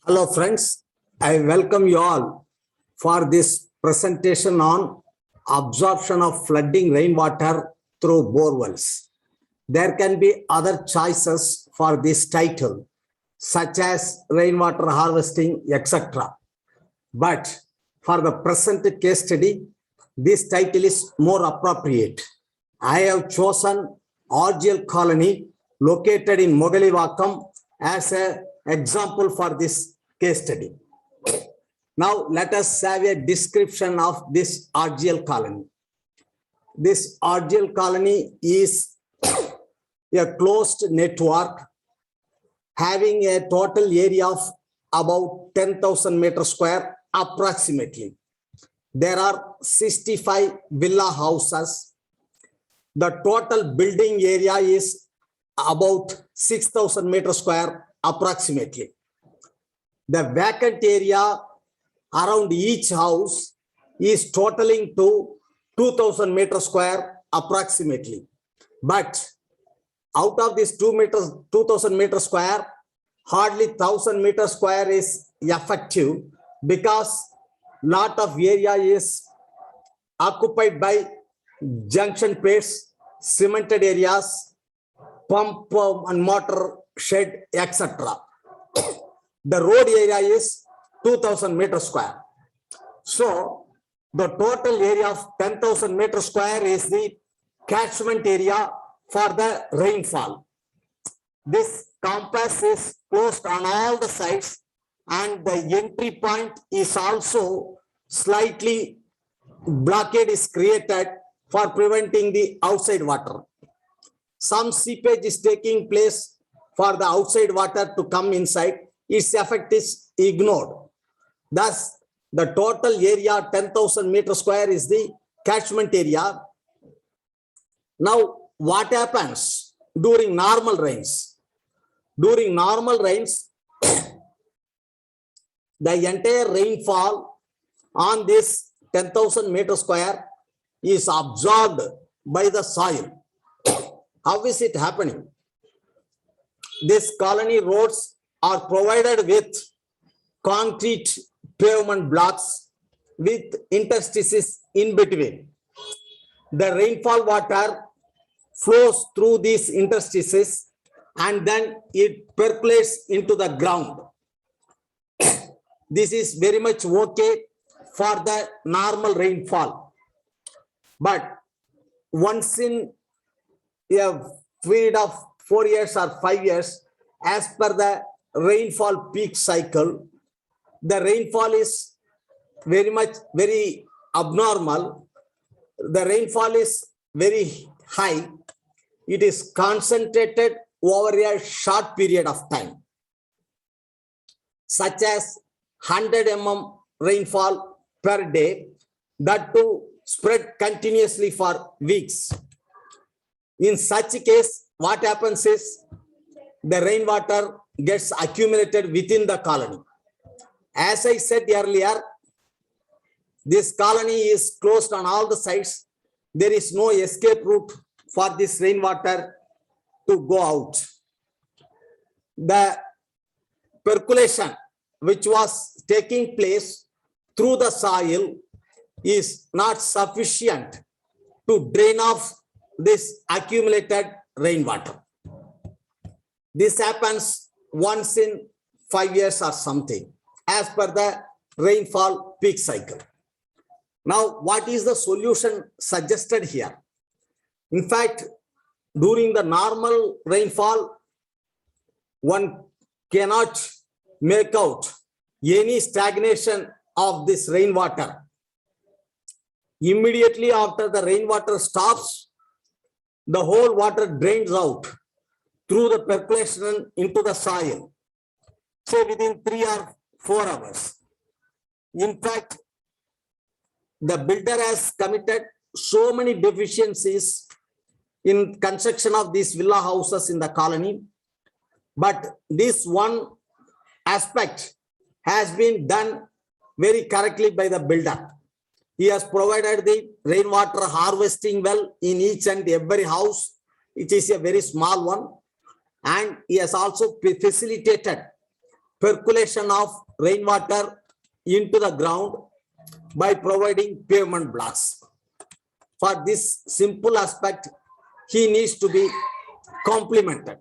Hello friends, I welcome you all for this presentation on absorption of flooding rainwater through borewells. There can be other choices for this title, such as rainwater harvesting, etc. But for the present case study, this title is more appropriate. I have chosen RGL colony located in Mogalivakam as an example for this case study. Now let us have a description of this RGL colony. This RGL colony is a closed network having a total area of about 10,000 meters square approximately. There are 65 villa houses. The total building area is about 6,000 meters square approximately. The vacant area around each house is totaling to 2,000 meters square approximately. But out of this 2,000 meters square, hardly 1,000 meters square is effective because lot of area is occupied by junction pits, cemented areas, pump and motor shed, etc. The road area is 2,000 meters square. So the total area of 10,000 meters square is the catchment area for the rainfall. This compass is closed on all the sides and the entry point is also slightly blockade is created for preventing the outside water. Some seepage is taking place for the outside water to come inside. Its effect is ignored. Thus, the total area 10,000 meters square is the catchment area. Now, what happens during normal rains? During normal rains, the entire rainfall on this 10,000 meters square is absorbed by the soil. How is it happening? This colony roads are provided with concrete pavement blocks with interstices in between. The rainfall water flows through these interstices and then it percolates into the ground. This is very much okay for the normal rainfall. But once in a period of 4 years or 5 years, as per the rainfall peak cycle, the rainfall is very abnormal. The rainfall is very high. It is concentrated over a short period of time, such as 100 mm rainfall per day, that too spread continuously for weeks. In such a case, what happens is the rainwater gets accumulated within the colony. As I said earlier, this colony is closed on all the sides. There is no escape route for this rainwater to go out. The percolation which was taking place through the soil is not sufficient to drain off this accumulated rainwater. This happens once in 5 years or something, as per the rainfall peak cycle. Now, what is the solution suggested here? In fact, during the normal rainfall, one cannot make out any stagnation of this rainwater. Immediately after the rainwater stops, the whole water drains out through the percolation into the soil, say within 3 or 4 hours. In fact, the builder has committed so many deficiencies in construction of these villa houses in the colony, but this one aspect has been done very correctly by the builder. He has provided the rainwater harvesting well in each and every house. It is a very small one, and he has also facilitated percolation of rainwater into the ground by providing pavement blocks. For this simple aspect, he needs to be complimented.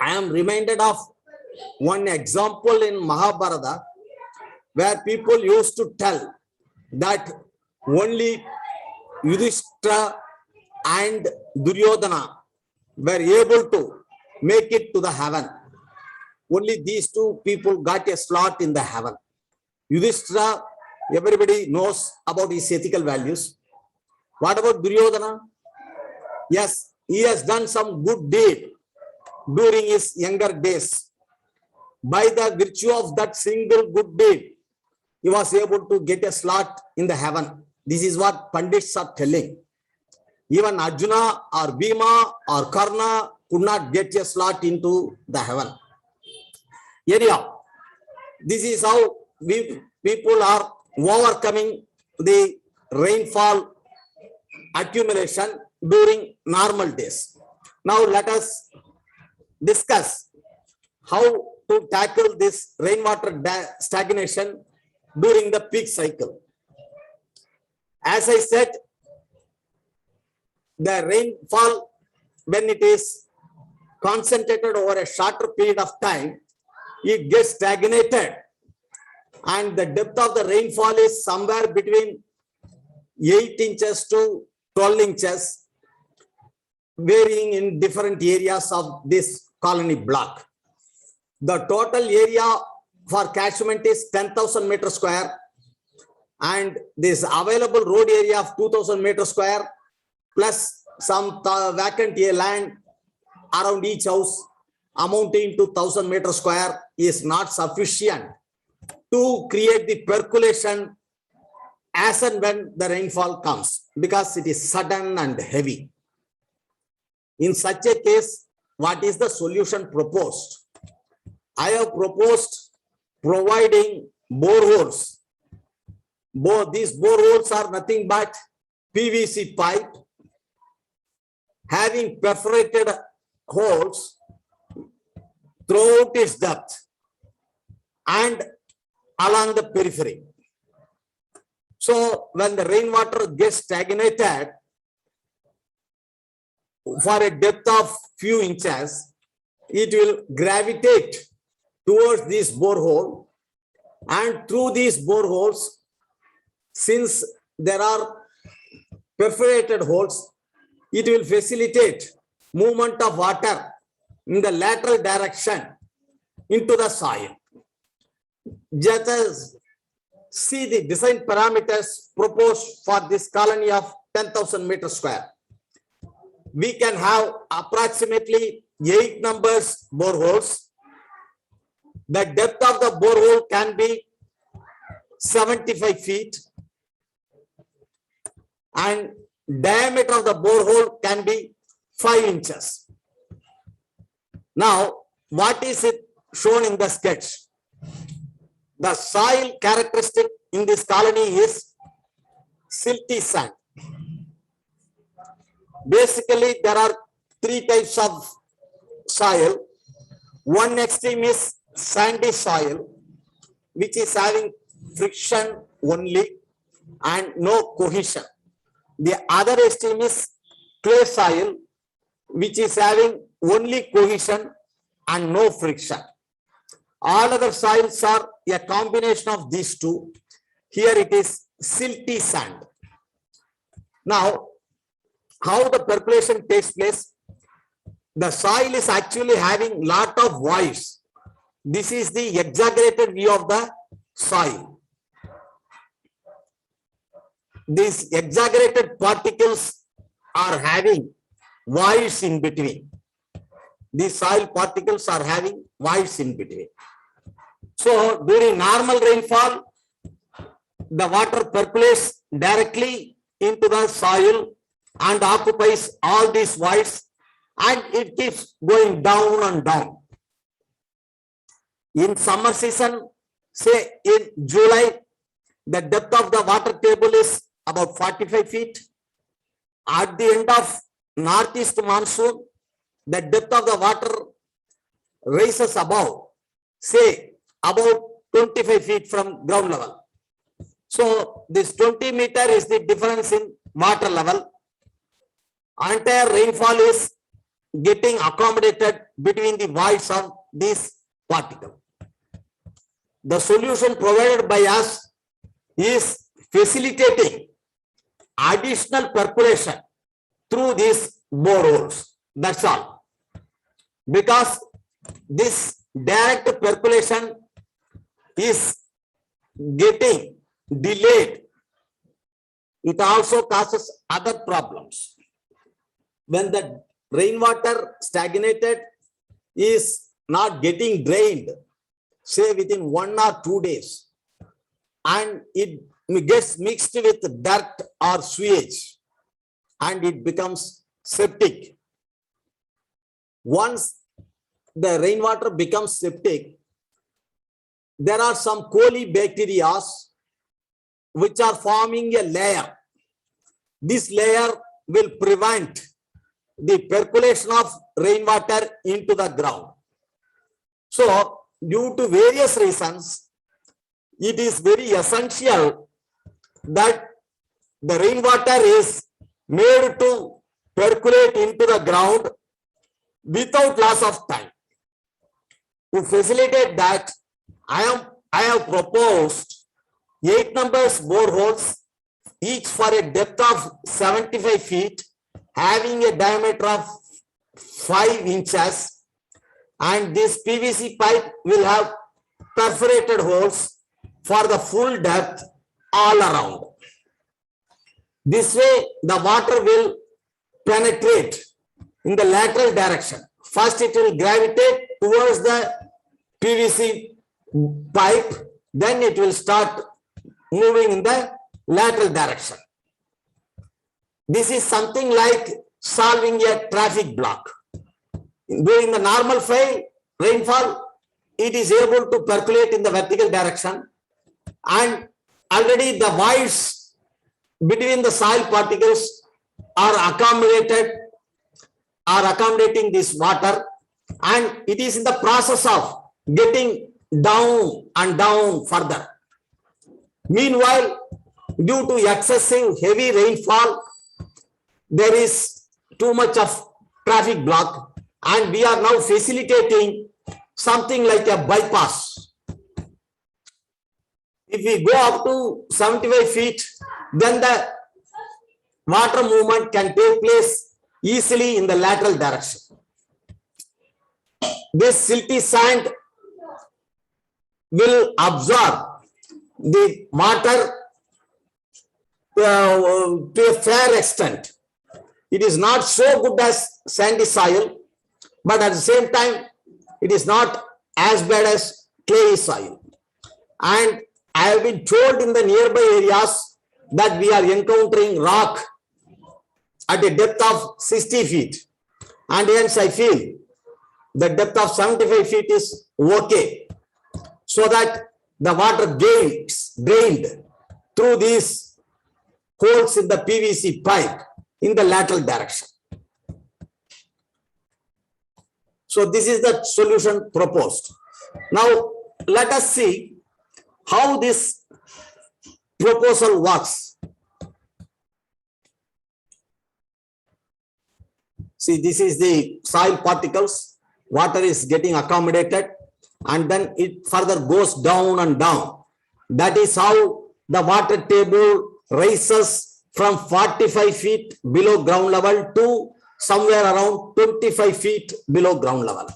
I am reminded of one example in Mahabharata where people used to tell that only Yudhishthira and Duryodhana were able to make it to the heaven. Only these two people got a slot in the heaven. Yudhishthira, everybody knows about his ethical values. What about Duryodhana? Yes, he has done some good deed during his younger days. By the virtue of that single good deed, he was able to get a slot in the heaven. This is what Pandits are telling. Even Arjuna or Bhima or Karna could not get a slot into the heaven. Anyhow, this is how people are overcoming the rainfall accumulation during normal days. Now let us discuss how to tackle this rainwater stagnation during the peak cycle. As I said, the rainfall, when it is concentrated over a shorter period of time, it gets stagnated, and the depth of the rainfall is somewhere between 8 inches to 12 inches, varying in different areas of this colony block. The total area for catchment is 10,000 meters square, and this available road area of 2,000 meters square plus some vacant land around each house amounting to 1,000 meters square is not sufficient to create the percolation as and when the rainfall comes, because it is sudden and heavy. In such a case, what is the solution proposed? I have proposed providing boreholes. These boreholes are nothing but PVC pipe having perforated holes throughout its depth and along the periphery. So when the rainwater gets stagnated for a depth of few inches, it will gravitate towards this borehole, and through these boreholes, since there are perforated holes, it will facilitate movement of water in the lateral direction into the soil. Let us see the design parameters proposed for this colony of 10,000 meters square. We can have approximately 8 numbers boreholes. The depth of the borehole can be 75 feet and diameter of the borehole can be 5 inches. Now, what is it shown in the sketch? The soil characteristic in this colony is silty sand. Basically, there are 3 types of soil. One extreme is sandy soil, which is having friction only and no cohesion. The other extreme is clay soil, which is having only cohesion and no friction. All other soils are a combination of these two. Here it is silty sand. Now, how the percolation takes place? The soil is actually having lot of voids. This is the exaggerated view of the soil. These exaggerated particles are having voids in between. These soil particles are having voids in between. So during normal rainfall, the water percolates directly into the soil and occupies all these voids, and it keeps going down and down. In summer season, say in July, the depth of the water table is about 45 feet. At the end of northeast monsoon, the depth of the water rises above say about 25 feet from ground level. So this 20 meter is the difference in water level. Entire rainfall is getting accommodated between the voids of this particle. The solution provided by us is facilitating additional percolation through these boreholes. That's all. Because this direct percolation is getting delayed, it also causes other problems. When the rainwater stagnated is not getting drained, say within 1 or 2 days, and it gets mixed with dirt or sewage, and it becomes septic. Once the rainwater becomes septic, there are some colibacteria which are forming a layer. This layer will prevent the percolation of rainwater into the ground. So, due to various reasons, it is very essential that the rainwater is made to percolate into the ground without loss of time. To facilitate that, I have proposed 8 numbers boreholes, each for a depth of 75 feet, having a diameter of 5 inches, and this PVC pipe will have perforated holes for the full depth all around. This way, the water will penetrate in the lateral direction. First, it will gravitate towards the PVC pipe, then it will start moving in the lateral direction. This is something like solving a traffic block. During the normal rainfall, it is able to percolate in the vertical direction, and already the voids between the soil particles are accommodating this water, and it is in the process of getting down and down further. Meanwhile, due to excessive heavy rainfall, there is too much of traffic block, and we are now facilitating something like a bypass. If we go up to 75 feet, then the water movement can take place easily in the lateral direction. This silty sand will absorb the water to a fair extent. It is not so good as sandy soil, but at the same time, it is not as bad as clay soil. And I have been told in the nearby areas that we are encountering rock at a depth of 60 feet. And hence I feel the depth of 75 feet is okay, so that the water gets drained through these holes in the PVC pipe in the lateral direction. So this is the solution proposed. Now let us see how this proposal works. See, this is the soil particles, water is getting accommodated, and then it further goes down and down. That is how the water table rises from 45 feet below ground level to somewhere around 25 feet below ground level.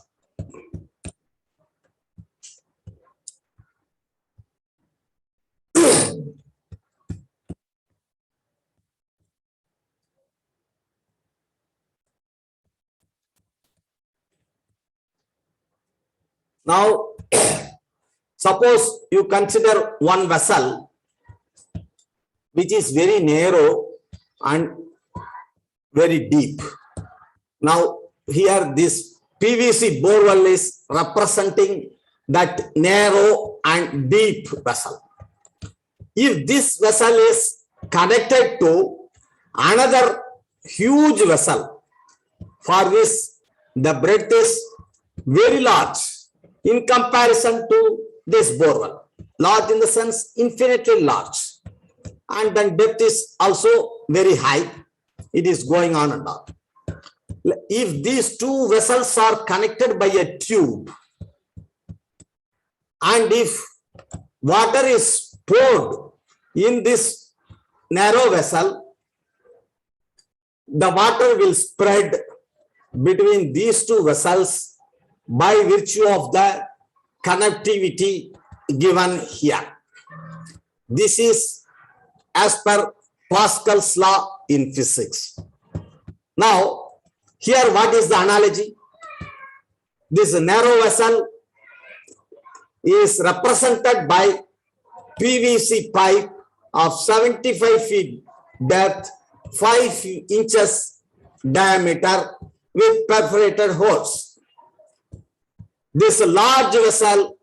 Now, suppose you consider one vessel which is very narrow and very deep. Now, here this PVC borewell is representing that narrow and deep vessel. If this vessel is connected to another huge vessel for which the breadth is very large, in comparison to this borewell. Large in the sense infinitely large. And then depth is also very high. It is going on and on. If these two vessels are connected by a tube, and if water is poured in this narrow vessel, the water will spread between these two vessels by virtue of the connectivity given here. This is as per Pascal's law in physics. Now, here what is the analogy? This narrow vessel is represented by PVC pipe of 75 feet depth, 5 inches diameter with perforated holes. This large vessel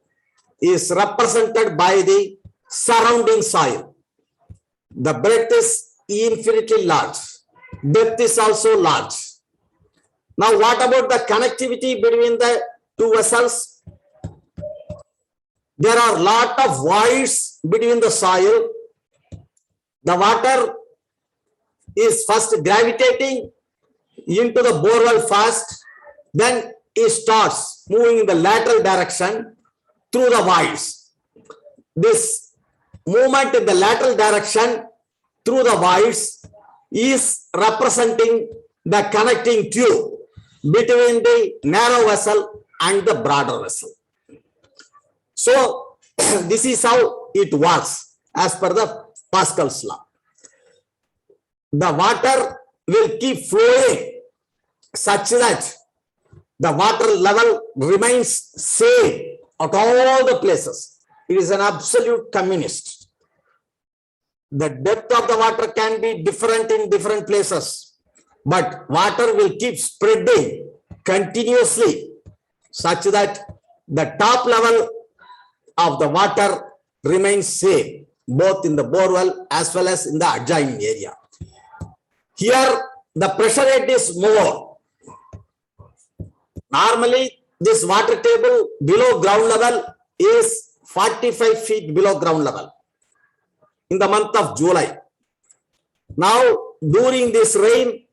is represented by the surrounding soil. The breadth is infinitely large. Depth is also large. Now, what about the connectivity between the two vessels? There are a lot of voids between the soil. The water is first gravitating into the borewell first, then it starts moving in the lateral direction through the voids. This movement in the lateral direction through the voids is representing the connecting tube between the narrow vessel and the broader vessel. So, this is how it works as per the Pascal's law. The water will keep flowing such that the water level remains same at all the places. It is an absolute communist. The depth of the water can be different in different places, but water will keep spreading continuously such that the top level of the water remains same, both in the borewell as well as in the adjoining area. Here, the pressure rate is more. Normally, this water table below ground level is 45 feet below ground level in the month of July. Now, during this rain,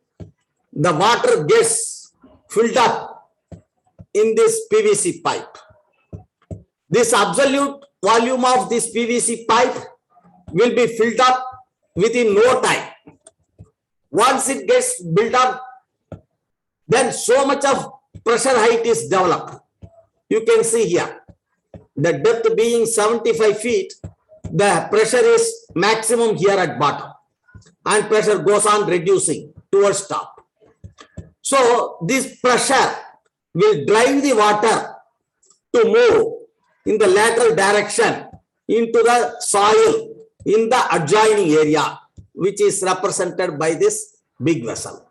the water gets filled up in this PVC pipe. This absolute volume of this PVC pipe will be filled up within no time. Once it gets built up, then so much of pressure height is developed. You can see here, the depth being 75 feet, the pressure is maximum here at bottom, and pressure goes on reducing towards top. So this pressure will drive the water to move in the lateral direction into the soil in the adjoining area, which is represented by this big vessel.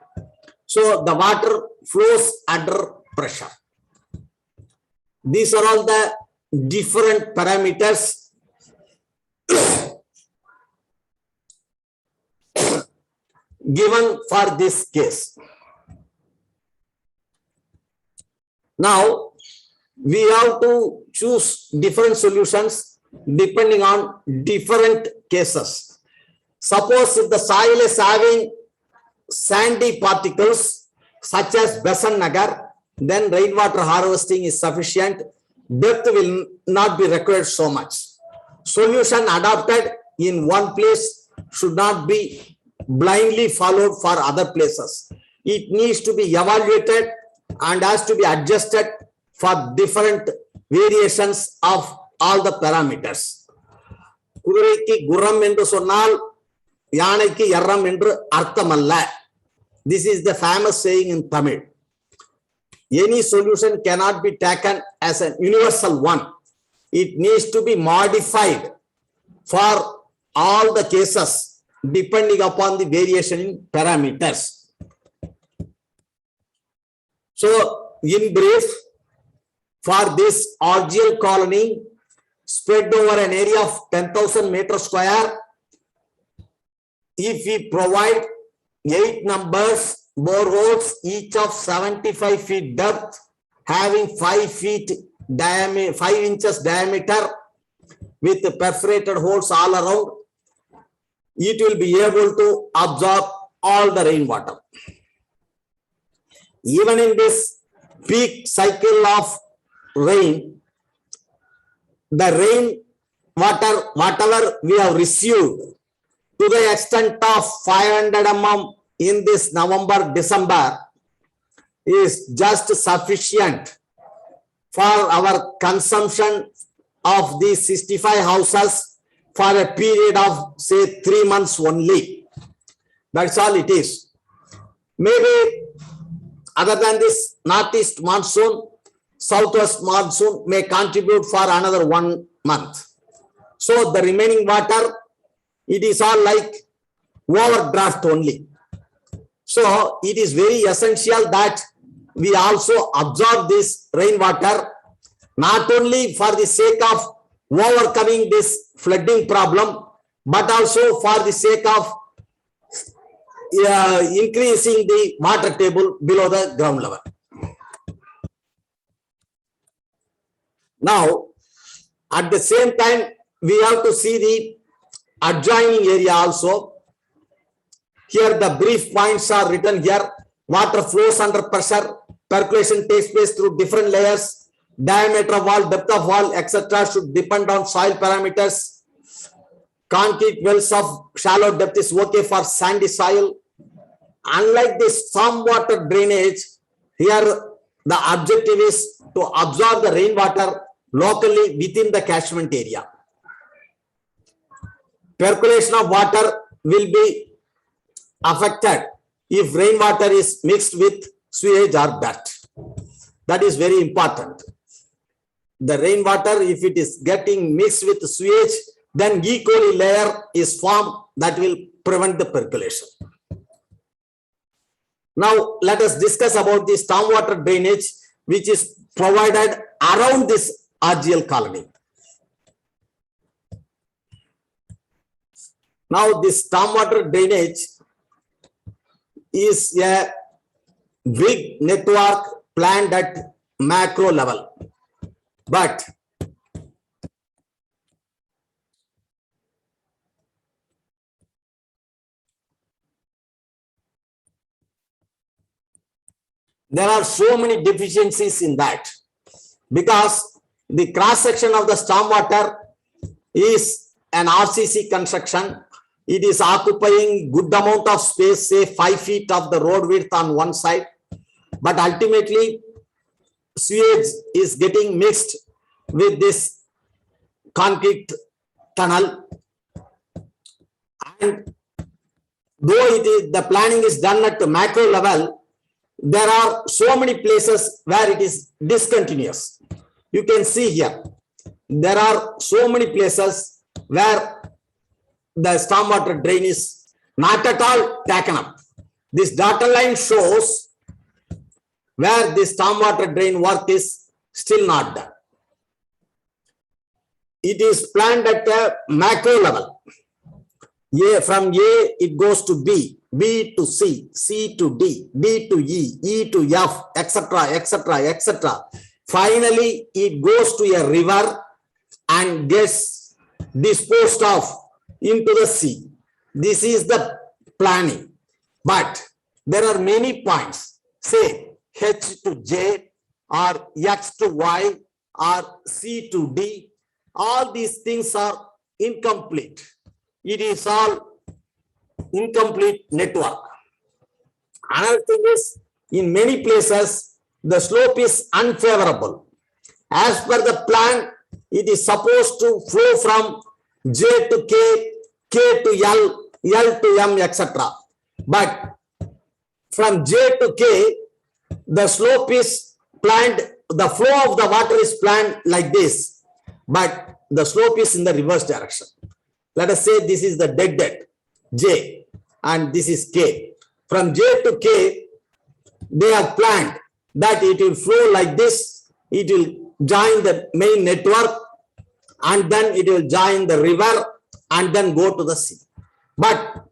So the water flows under pressure. These are all the different parameters given for this case. Now, we have to choose different solutions depending on different cases. Suppose if the soil is having sandy particles such as Besant Nagar, then rainwater harvesting is sufficient. Depth will not be required so much. Solution adopted in one place should not be blindly followed for other places. It needs to be evaluated and has to be adjusted for different variations of all the parameters. Kudureikku gurram endru sonnal yaanaikku yarram endru arthamalla. This is the famous saying in Tamil. Any solution cannot be taken as an universal one. It needs to be modified for all the cases depending upon the variation in parameters. So, in brief, for this algal colony spread over an area of 10,000 meters square, if we provide 8 numbers boreholes, each of 75 feet depth, having 5 feet diameter, 5 inches diameter with perforated holes all around, it will be able to absorb all the rainwater. Even in this peak cycle of rain, the rain water, whatever we have received to the extent of 500 mm in this November, December is just sufficient for our consumption of these 65 houses for a period of say 3 months only. That's all it is. Maybe other than this northeast monsoon, southwest monsoon may contribute for another 1 month. So the remaining water, it is all like overdraft only. So it is very essential that we also absorb this rainwater, not only for the sake of overcoming this flooding problem, but also for the sake of increasing the water table below the ground level. Now, at the same time, we have to see the adjoining area also. Here the brief points are written here. Water flows under pressure, percolation takes place through different layers, diameter of wall, depth of wall, etc. should depend on soil parameters. Concrete wells of shallow depth is okay for sandy soil. Unlike this stormwater drainage, here the objective is to absorb the rainwater locally within the catchment area. Percolation of water will be affected if rainwater is mixed with sewage or dirt. That is very important. The rainwater, if it is getting mixed with sewage, then E. coli layer is formed that will prevent the percolation. Now, let us discuss about the stormwater drainage which is provided around this RGL colony. Now, this stormwater drainage is a big network planned at macro level, but there are so many deficiencies in that, because the cross section of the stormwater is an RCC construction. It is occupying good amount of space, say 5 feet of the road width on one side, but ultimately sewage is getting mixed with this concrete tunnel, and though it is the planning is done at the macro level, there are so many places where it is discontinuous. You can see here, there are so many places where the stormwater drain is not at all taken up. This dotted line shows where the stormwater drain work is still not done. It is planned at a macro level. From A it goes to B, B to C, C to D, D to E, E to F, etc., etc., etc. Finally, it goes to a river and gets disposed of into the sea. This is the planning. But there are many points, say H to J or X to Y or C to D. All these things are incomplete. It is all incomplete network. Another thing is, in many places, the slope is unfavorable. As per the plan, it is supposed to flow from J to K, K to L, L to M, etc. But from J to K, the slope is planned, the flow of the water is planned like this, but the slope is in the reverse direction. Let us say this is the dead end, J, and this is K. From J to K, they have planned that it will flow like this, it will join the main network, and then it will join the river and then go to the sea. But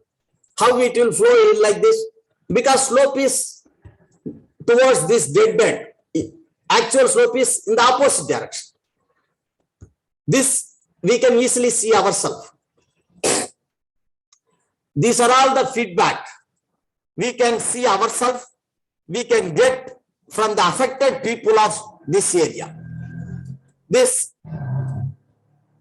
how it will flow is like this? Because slope is towards this dead bed. actual slope is in the opposite direction. This we can easily see ourselves. These are all the feedback we can see ourselves, we can get from the affected people of this area. This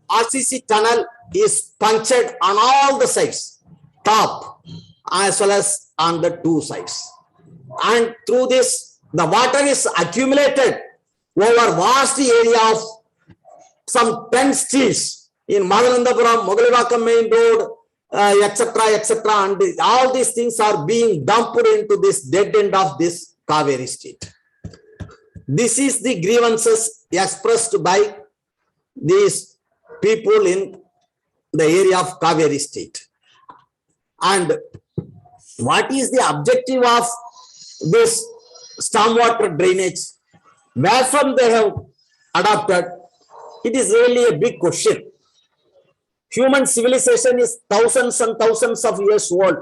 RCC tunnel is punctured on all the sides, top as well as on the two sides. And through this, the water is accumulated over vast area of some 10 streets in Madhavandapuram, Mogalivakam main road, etc., etc. And all these things are being dumped into this dead end of this Kaveri street. This is the grievances expressed by these people in the area of Kaveri state. And what is the objective of this stormwater drainage? Where from they have adopted? It is really a big question. Human civilization is thousands and thousands of years old.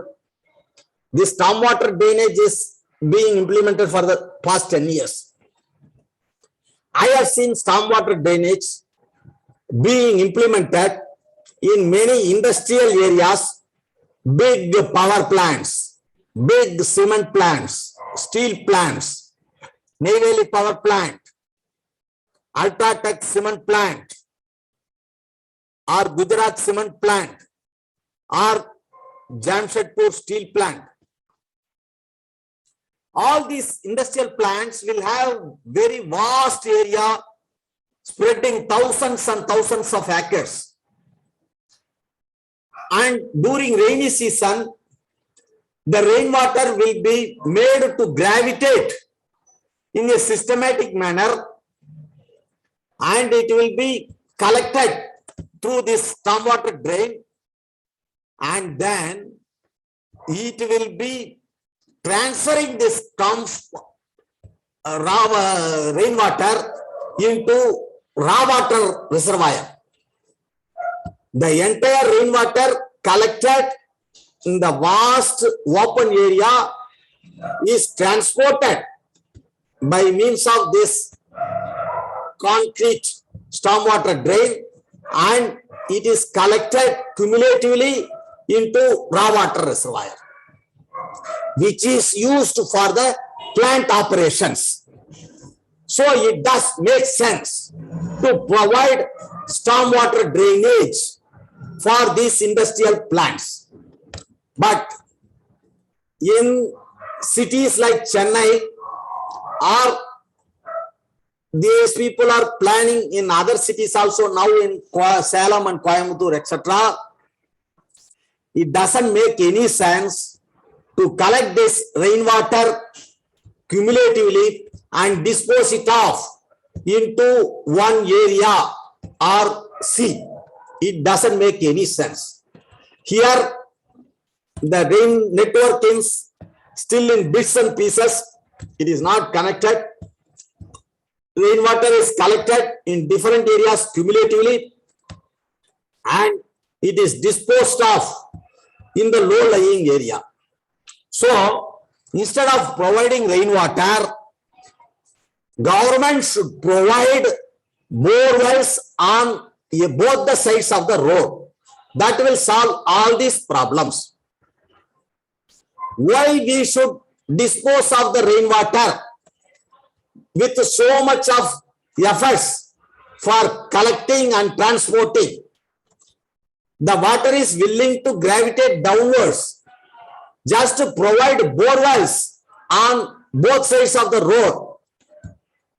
This stormwater drainage is being implemented for the past 10 years. I have seen stormwater drainage being implemented in many industrial areas, big power plants, big cement plants, steel plants, Neyveli power plant, Ultratech cement plant, or Gujarat cement plant, or Jamshedpur steel plant. All these industrial plants will have very vast area spreading thousands and thousands of acres. And during rainy season, the rainwater will be made to gravitate in a systematic manner, and it will be collected through this stormwater drain, and then it will be transferring this rainwater into raw water reservoir. The entire rainwater collected in the vast open area is transported by means of this concrete stormwater drain, and it is collected cumulatively into raw water reservoir, which is used for the plant operations. So it does make sense to provide stormwater drainage for these industrial plants. But in cities like Chennai, or these people are planning in other cities also now in Salem and Coimbatore, etc. It doesn't make any sense to collect this rainwater cumulatively and dispose it off into one area or sea. It doesn't make any sense. Here, the rain network is still in bits and pieces. It is not connected. Rainwater is collected in different areas cumulatively, and it is disposed of in the low-lying area. So, instead of providing rainwater, government should provide bore wells on both the sides of the road. That will solve all these problems. Why we should dispose of the rainwater with so much of efforts for collecting and transporting? The water is willing to gravitate downwards. Just to provide bore wells on both sides of the road.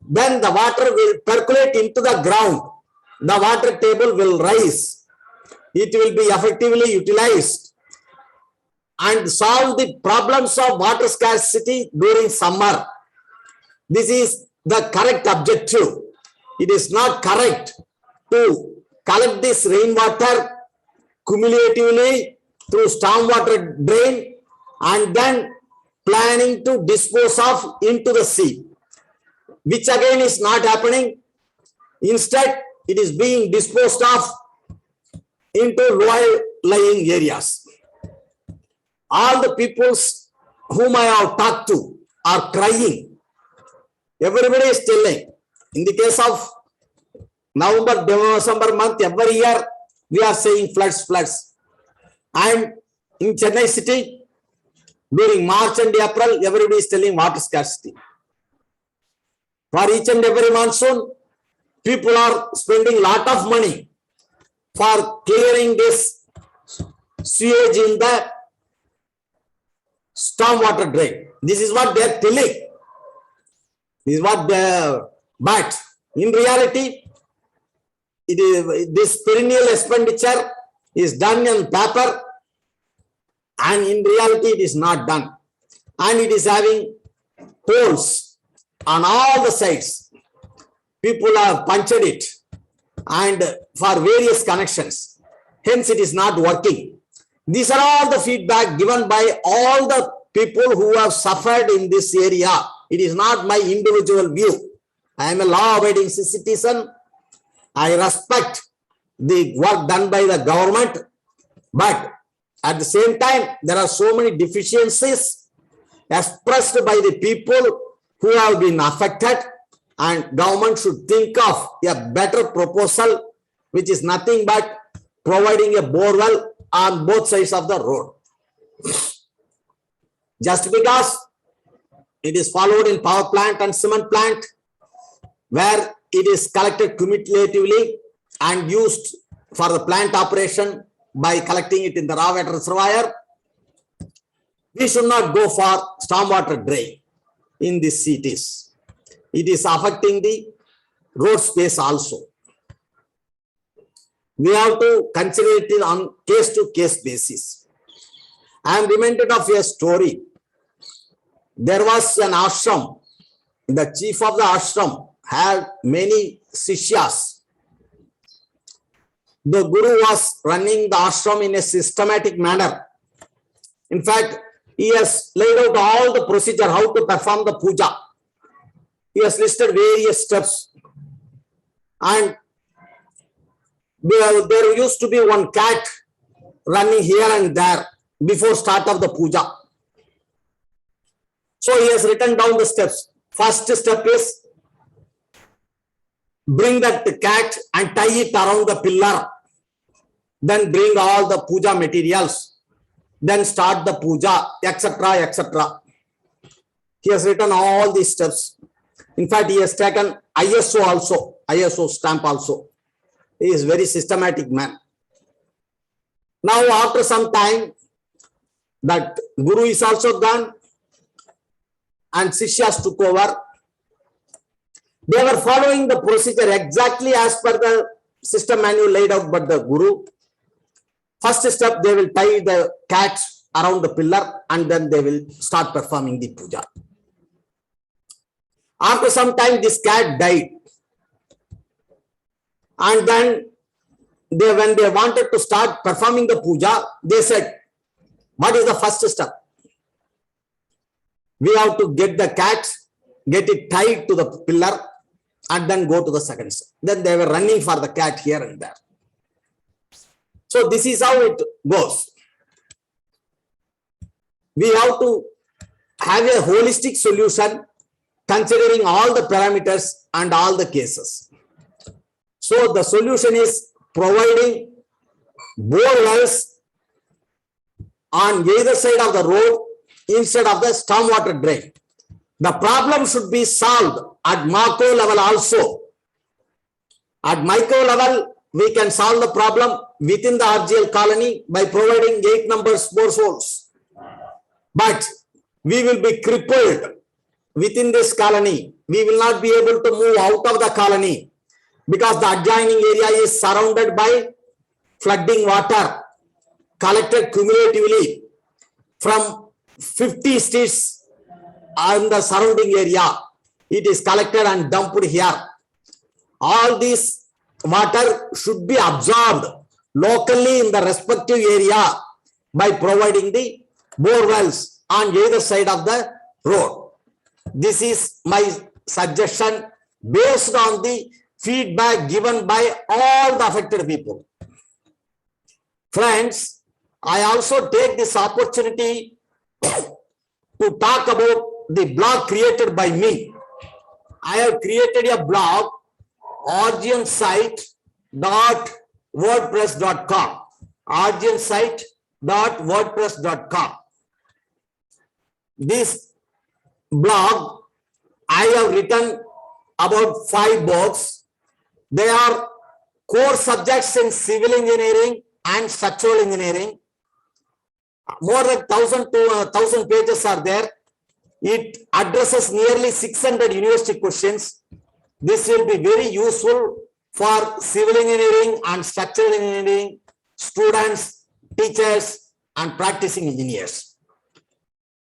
Then the water will percolate into the ground. The water table will rise. It will be effectively utilized and solve the problems of water scarcity during summer. This is the correct objective. It is not correct to collect this rainwater cumulatively through stormwater drain and then planning to dispose of into the sea, which again is not happening. Instead, it is being disposed of into low-lying areas. All the peoples whom I have talked to are crying. Everybody is telling In the case of November, December month, every year we are saying floods. And in Chennai city, during March and April, everybody is telling water scarcity. For each and every monsoon, people are spending a lot of money for clearing this sewage in the stormwater drain. This is what they are telling. This is what they, but in reality, it is this perennial expenditure is done on paper, and in reality it is not done, and it is having holes on all the sides. People have punched it and for various connections, hence it is not working. These are all the feedback given by all the people who have suffered in this area. It is not my individual view. I am a law-abiding citizen. I respect the work done by the government, but at the same time, there are so many deficiencies expressed by the people who have been affected, and government should think of a better proposal, which is nothing but providing a borewell on both sides of the road. Just because it is followed in power plant and cement plant, where it is collected cumulatively and used for the plant operation by collecting it in the raw water reservoir, we should not go for stormwater drain in these cities. It is affecting the road space also. We have to consider it on case-to-case basis. I am reminded of a story. There was an ashram. The chief of the ashram had many sishyas. The guru was running the ashram in a systematic manner. In fact, he has laid out all the procedure, how to perform the puja. He has listed various steps. And there used to be one cat running here and there before start of the puja. So he has written down the steps. First step is bring that cat and tie it around the pillar. Then bring all the puja materials. Then start the puja, etc., etc. He has written all these steps. In fact, he has taken ISO also, ISO stamp also. He is very systematic man. Now, after some time, that guru is also gone and Sishyas took over. They were following the procedure exactly as per the system manual laid out by the guru. First step, they will tie the cat around the pillar and then they will start performing the puja. After some time, this cat died. And then when they wanted to start performing the puja, they said, what is the first step? We have to get the cat, get it tied to the pillar, and then go to the second step. Then they were running for the cat here and there. So this is how it goes. We have to have a holistic solution considering all the parameters and all the cases. So the solution is providing bore wells on either side of the road instead of the stormwater drain. The problem should be solved at macro level also. At micro level, we can solve the problem within the RGL colony by providing 8 numbers boreholes. But we will be crippled within this colony. We will not be able to move out of the colony because the adjoining area is surrounded by flooding water collected cumulatively from 50 states in the surrounding area. It is collected and dumped here. All this water should be absorbed locally in the respective area by providing the bore wells on either side of the road. This is my suggestion based on the feedback given by all the affected people. Friends, I also take this opportunity to talk about the blog created by me. I have created a blog, orginsite.wordpress.com. orginsite.wordpress.com. This blog, I have written about 5 books. They are core subjects in civil engineering and structural engineering. More than 1,000 pages are there. It addresses nearly 600 university questions. This will be very useful for civil engineering and structural engineering students, teachers, and practicing engineers.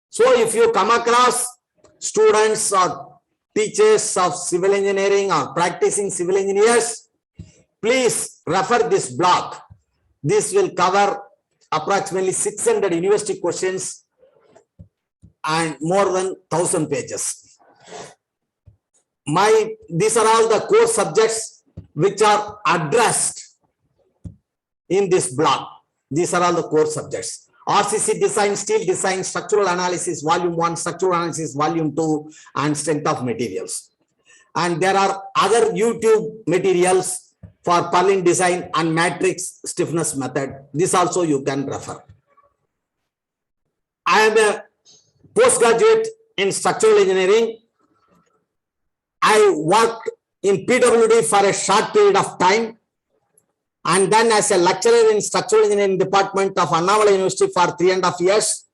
So if you come across students or teachers of civil engineering or practicing civil engineers, please refer this blog. This will cover approximately 600 university questions and more than 1,000 pages. These are all the core subjects which are addressed in this blog. These are all the core subjects. RCC design, steel design, structural analysis, volume 1, structural analysis, volume 2, and strength of materials. And there are other YouTube materials for purlin design and matrix stiffness method. This also you can refer. I am a postgraduate in structural engineering. I worked in PWD for a short period of time, and then as a lecturer in structural engineering department of Annamalai University for 3.5 years,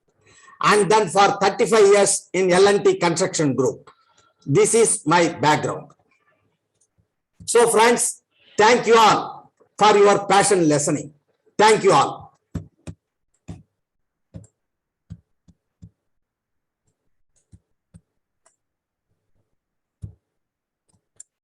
and then for 35 years in L&T Construction Group. This is my background. So friends, thank you all for your passion listening. Thank you all.